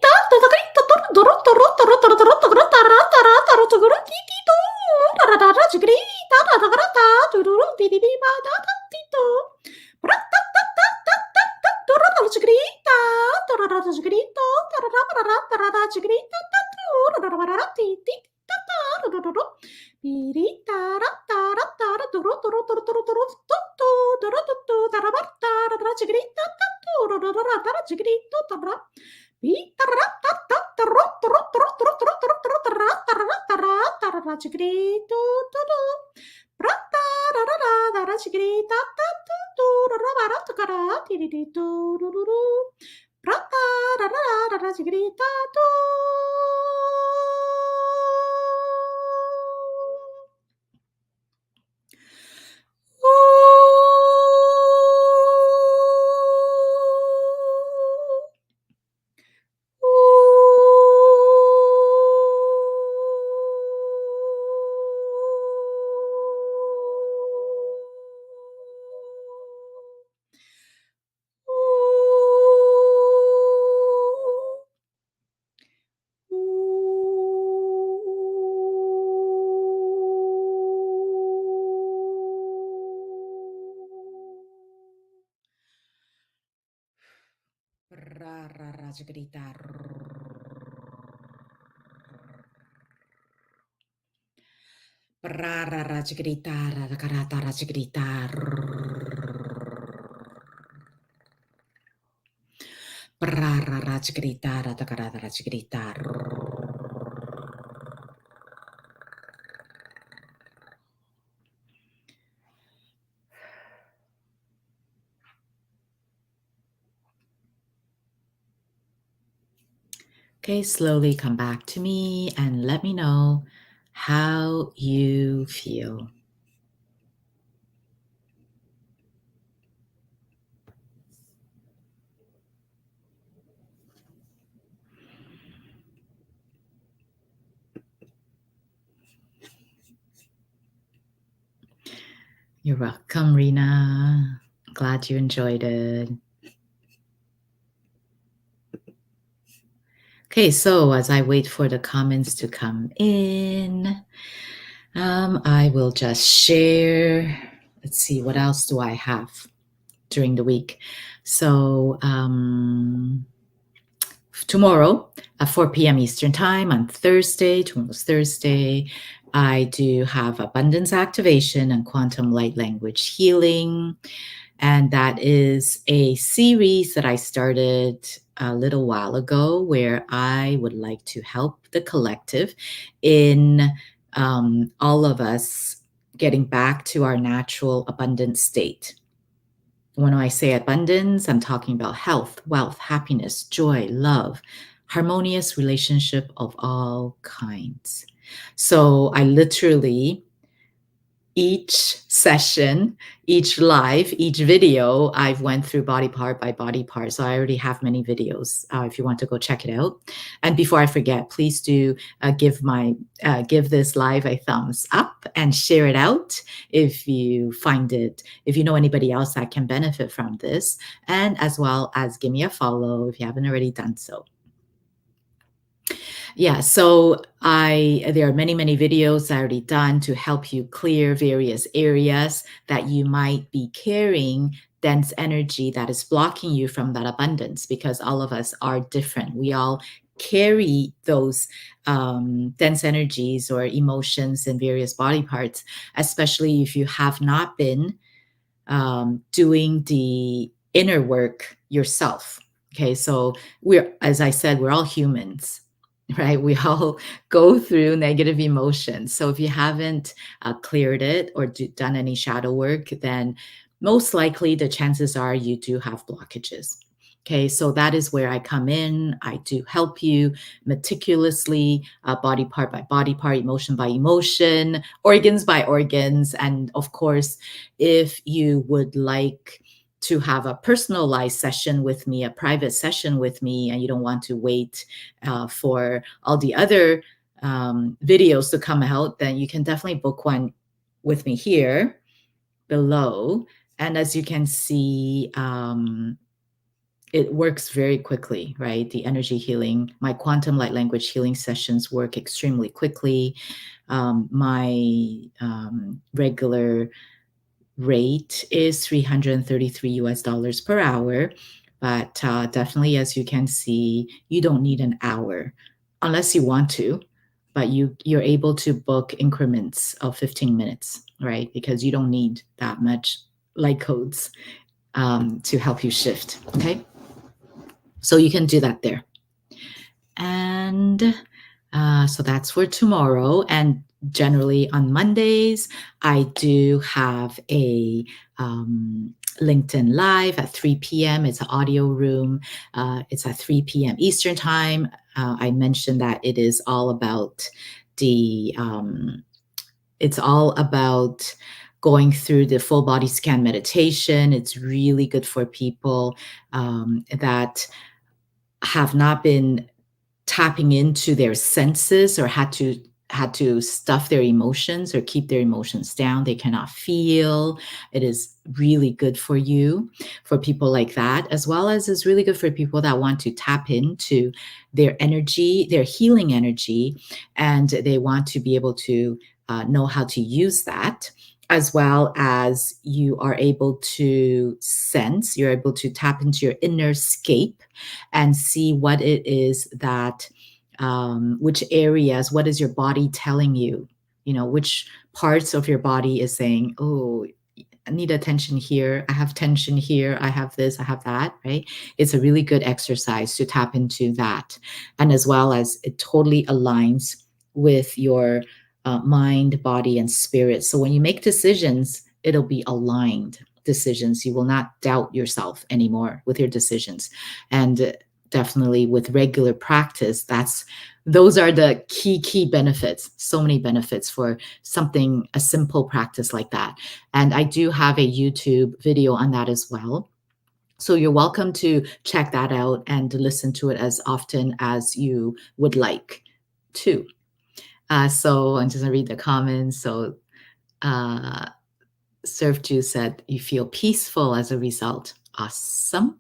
Para jigrita tara jigrita. Para jigrita tara jigrita. Okay, slowly come back to me and let me know how you feel. You're welcome, Rena. Glad you enjoyed it. Okay, so as I wait for the comments to come in, I will just share. Let's see, what else do I have during the week? So, tomorrow at 4 p.m. Eastern Time on Thursday, tomorrow's Thursday, I do have abundance activation and quantum light language healing. And that is a series that I started a little while ago where I would like to help the collective in all of us getting back to our natural abundant state. When I say abundance, I'm talking about health, wealth, happiness, joy, love, harmonious relationship of all kinds. So I literally, each session, each live, each video, I've went through body part by body part. So I already have many videos if you want to go check it out. And before I forget, please do give this live a thumbs up and share it out if you find it, if you know anybody else that can benefit from this, and as well as give me a follow if you haven't already done so. Yeah, so there are many videos I already done to help you clear various areas that you might be carrying dense energy that is blocking you from that abundance, because all of us are different. We all carry those dense energies or emotions in various body parts, especially if you have not been doing the inner work yourself. Okay, so as I said, we're all humans, right? We all go through negative emotions. So if you haven't cleared it or done any shadow work, then most likely the chances are you do have blockages. Okay, so that is where I come in. I do help you meticulously, body part by body part, emotion by emotion, organs by organs. And of course, if you would like to have a personalized session with me, a private session with me, and you don't want to wait for all the other videos to come out, then you can definitely book one with me here below. And as you can see, it works very quickly, right? The energy healing, my quantum light language healing sessions work extremely quickly. My regular rate is 333 US dollars per hour. But definitely, as you can see, you don't need an hour unless you want to, but you're able to book increments of 15 minutes, right? Because you don't need that much light codes to help you shift, okay? So you can do that there. And so that's for tomorrow. And generally on Mondays, I do have a LinkedIn Live at 3 p.m. It's an audio room. It's at 3 p.m. Eastern Time. I mentioned that it is all about it's all about going through the full body scan meditation. It's really good for people that have not been tapping into their senses or had to stuff their emotions or keep their emotions down. They cannot feel. It is really good for you, for people like that, as well as it's really good for people that want to tap into their energy, their healing energy, and they want to be able to know how to use that, as well as you are able to sense, you're able to tap into your inner scape and see what it is that, which areas, what is your body telling you? You know, which parts of your body is saying, oh, I need attention here. I have tension here. I have this, I have that, right? It's a really good exercise to tap into that. And as well as it totally aligns with your mind, body, and spirit. So when you make decisions, it'll be aligned decisions. You will not doubt yourself anymore with your decisions. And definitely with regular practice, those are the key benefits. So many benefits for something, a simple practice like that. And I do have a YouTube video on that as well. So you're welcome to check that out and listen to it as often as you would like to. So I'm just gonna read the comments. Uh, Surf Juice said, you feel peaceful as a result. Awesome.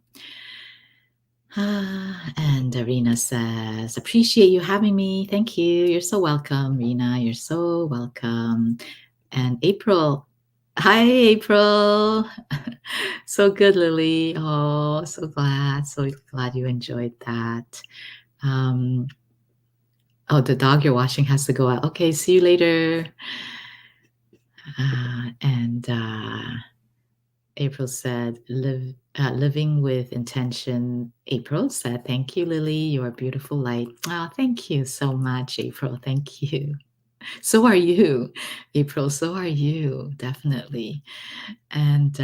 And Rena says, appreciate you having me. Thank you. You're so welcome, Rena. You're so welcome. And April. Hi, April. So good, Lily. Oh, so glad. So glad you enjoyed that. Oh, the dog you're washing has to go out. Okay, see you later. And April said, living with intention. April said, thank you, Lily. You're a beautiful light. Oh, thank you so much, April. Thank you. So are you, April. So are you, definitely. And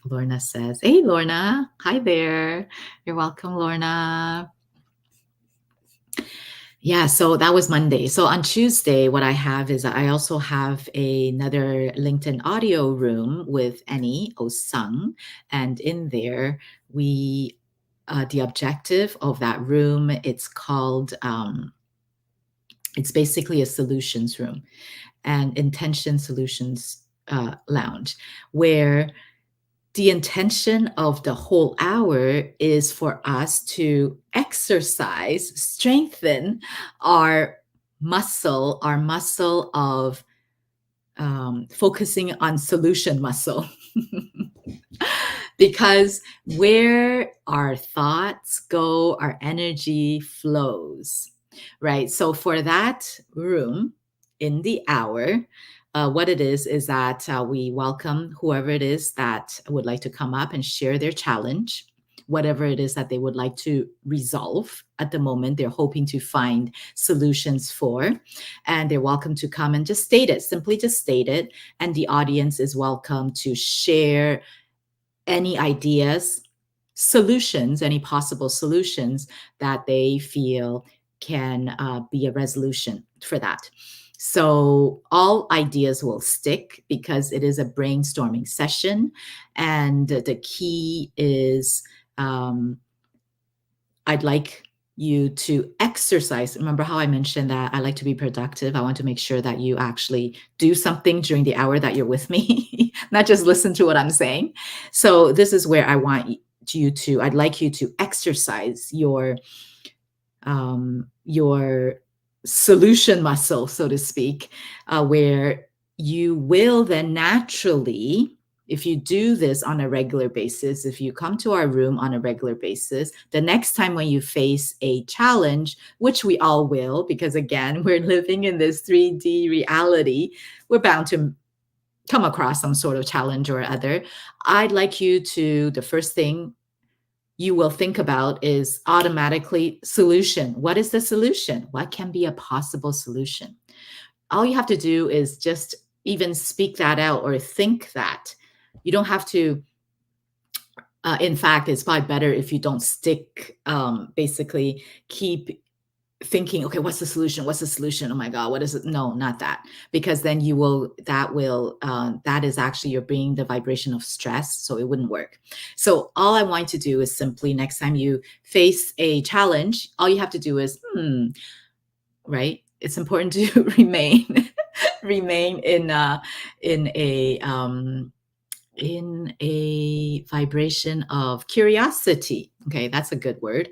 Lorna says, hey, Lorna. Hi there. You're welcome, Lorna. Yeah, so that was Monday. So on Tuesday, what I have is I also have another LinkedIn audio room with Annie Osung. And in there, we, the objective of that room, it's called, it's basically a solutions room and intention solutions lounge, where the intention of the whole hour is for us to exercise, strengthen our muscle of focusing on solution muscle. Because where our thoughts go, our energy flows, right? So for that room in the hour, what it is that we welcome whoever it is that would like to come up and share their challenge, whatever it is that they would like to resolve at the moment, they're hoping to find solutions for. And they're welcome to come and just state it, simply just state it. And the audience is welcome to share any ideas, solutions, any possible solutions that they feel can be a resolution for that. So all ideas will stick because it is a brainstorming session. And the key is I'd like you to exercise. Remember how I mentioned that I like to be productive? I want to make sure that you actually do something during the hour that you're with me, not just listen to what I'm saying. So this is where I want you to, I'd like you to exercise your solution muscle, so to speak, where you will then naturally, if you do this on a regular basis, if you come to our room on a regular basis, the next time when you face a challenge, which we all will, because again, we're living in this 3D reality, we're bound to come across some sort of challenge or other. I'd like you to, the first thing you will think about is automatically solution. What is the solution? What can be a possible solution? All you have to do is just even speak that out or think that. You don't have to, in fact, it's probably better if you don't stick, basically keep thinking, okay, what's the solution? What's the solution? Oh my God, what is it? No, not that. Because then that is actually, you're bringing the vibration of stress. So it wouldn't work. So all I want you to do is simply next time you face a challenge, all you have to do is, right? It's important to remain in a vibration of curiosity. Okay, that's a good word.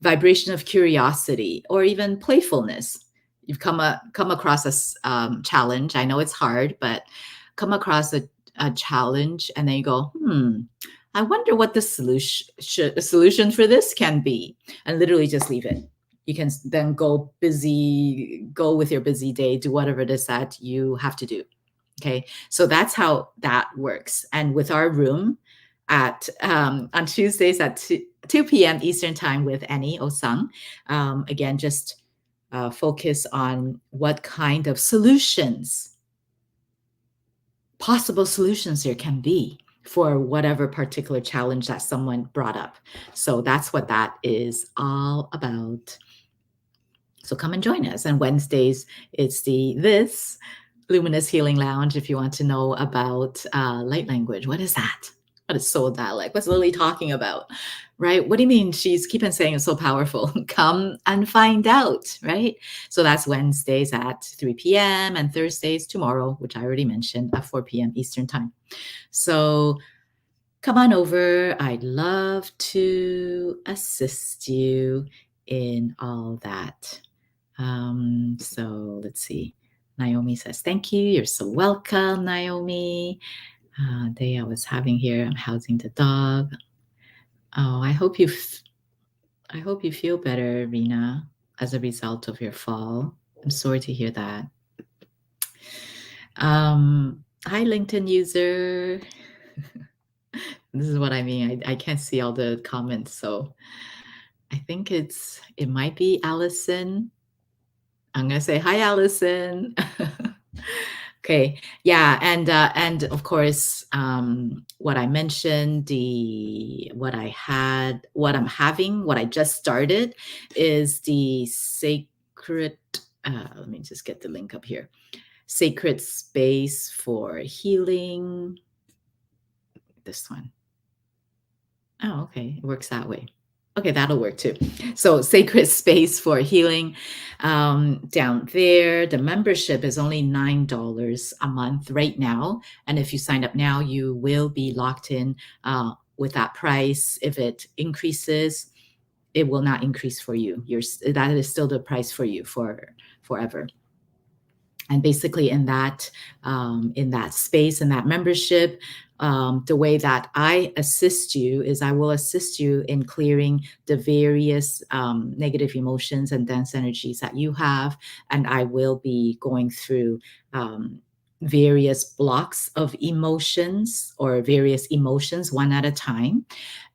Vibration of curiosity or even playfulness. You've come across a challenge. I know it's hard, but come across a challenge and then you go, I wonder what the solution for this can be, and literally just leave it. You can then go with your busy day, do whatever it is that you have to do. Okay, so that's how that works. And with our room at on Tuesdays at 2 p.m. Eastern Time with Annie Osung, again, just focus on what kind of possible solutions there can be for whatever particular challenge that someone brought up. So that's what that is all about. So come and join us. And Wednesdays, it's this Luminous Healing Lounge. If you want to know about light language, what is that? What is soul dialect? What's Lily talking about? Right? What do you mean she's keeping saying it's so powerful? Come and find out, right? So that's Wednesdays at 3 p.m. and Thursdays tomorrow, which I already mentioned, at 4 p.m. Eastern Time. So come on over. I'd love to assist you in all that. So let's see. Naomi says, thank you. You're so welcome, Naomi. Day I was having here, I'm housing the dog. Oh, I hope you feel better, Rena, as a result of your fall. I'm sorry to hear that. Hi, LinkedIn user. This is what I mean. I can't see all the comments, so I think it might be Allison. I'm gonna say hi, Allison. Okay, yeah, and of course, what I mentioned, what I'm having, what I just started, is the sacred. Let me just get the link up here. Sacred space for healing. This one. Oh, okay, it works that way. Okay, that'll work too. So sacred space for healing down there. The membership is only $9 a month right now. And if you sign up now, you will be locked in with that price. If it increases, it will not increase for you. That is still the price for you for forever. And basically in that space, in that membership, the way that I assist you is I will assist you in clearing the various negative emotions and dense energies that you have. And I will be going through various blocks of emotions or various emotions one at a time.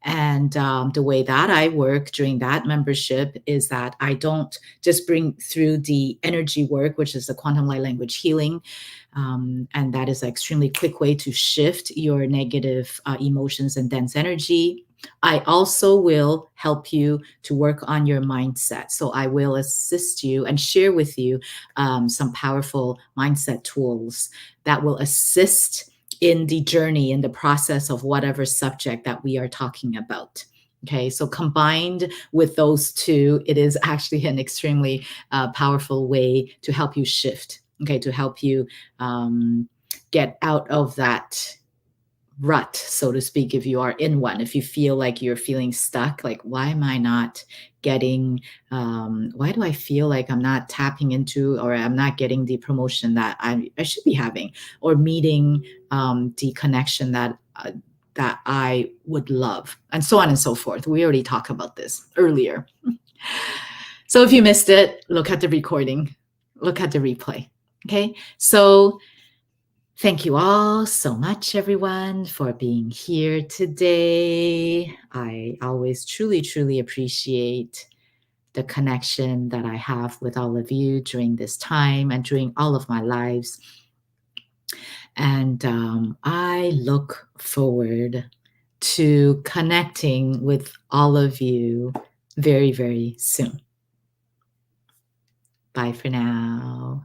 And the way that I work during that membership is that I don't just bring through the energy work, which is the quantum light language healing. And that is an extremely quick way to shift your negative emotions and dense energy. I also will help you to work on your mindset. So I will assist you and share with you some powerful mindset tools that will assist in the journey, in the process of whatever subject that we are talking about. Okay, so combined with those two, it is actually an extremely powerful way to help you shift, okay, to help you get out of that rut, so to speak, if you are in one. If you feel like you're feeling stuck, like, why am I not getting, why do I feel like I'm not tapping into, or I'm not getting the promotion that I should be having, or meeting the connection that I would love, and so on and so forth. We already talked about this earlier. So if you missed it, look at the recording, look at the replay. Okay, so thank you all so much, everyone, for being here today. I always truly, truly appreciate the connection that I have with all of you during this time and during all of my lives. And I look forward to connecting with all of you very, very soon. Bye for now.